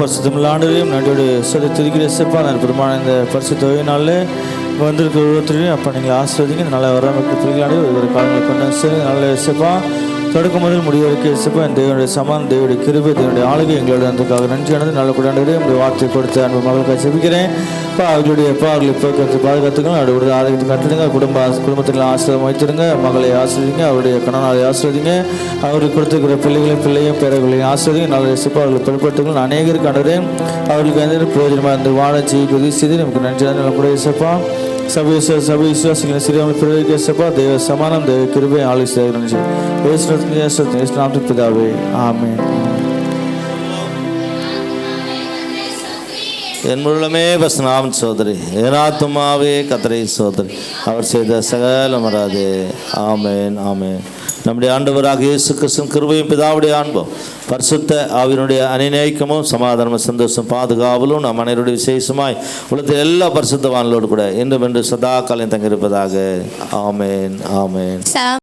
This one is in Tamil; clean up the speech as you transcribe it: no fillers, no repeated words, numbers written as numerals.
பரிசுத்தரும் பரிசுத்தமில்ல ஆண்டவரையும் நன்றியோடு சொல்லி துதிக்கிற இயேசுப்பா. நான் பெருமான இந்த பரிசுத்த ஓய்வு நாளில் வந்திருக்கிற ஒவ்வொருத்தரையும் அப்போ நீங்கள் ஆசீர்வதிங்க. இந்த நாளை வராமல் பிள்ளைகளாண்டு ஒரு காலங்களை கொண்டு சரி நல்ல இயேசுப்பா. தொடக்கம் முதல் முடிவு வரைக்கும் இயேசுப்பா தேவனுடைய சமான், தேவனுடைய கிருபை, தேவனுடைய ஆளுகை எங்களோட அதுக்காக நன்றியானது. நல்ல கூடாண்டவரே உங்களுடைய வார்த்தை கொடுத்து அன்பு மகளுக்காக செபிக்கிறேன். அவர்களுடைய அவர்களை போக்குவரத்து பாதுகாத்துக்கணும். அவருடைய ஆரோக்கியத்தை கட்டுடுங்க. குடும்பத்தில் ஆசீர்வாதம் வைத்திருங்க. மகளை ஆசீர்வதிங்க. அவருடைய கணவனை ஆசீர்வதிங்க. அவருக்கு கொடுத்துருக்கிற பிள்ளையும் பேரர்களையும் ஆசீர்வதிங்க. நல்ல இயேசுப்பா அவர்களை பின்பற்றுங்கள். அநேகருக்கு ஆண்டவரே அவர்களுக்கு எந்த பிரயோஜனமாக இருந்து வாழ செய்ய உதவி செய்து நமக்கு நன்றியானது. நல்ல கூட இயேசுப்பா சபை விசுவாசிகளை சிறியவங்களை பிறகு தேவ சமானம், தேவ கிருபை ஆலோசி பிதாவே ஆமென். என் முழுமே பஸ்நாம் சோதரி, என் ஆத்துமாவே கர்த்தரை சோதரி, அவர் செய்த சகல மராதே. ஆமேன் ஆமேன். நம்முடைய ஆண்டவராக இயேசு கிறிஸ்துவின் கிருபையும் பிதாவுடைய அன்பும் பரிசுத்த ஆவியினுடைய அநிநயிக்கமும் சமாதானமும் சந்தோஷம் பாதுகாவலும் நம் அனைவருடைய விசேஷமாய் உலகத்தில் எல்லா பரிசுத்தவான்களோடு கூட என்றும் என்று சதா காலம் தங்கியிருப்பதாக. ஆமேன் ஆமேன்.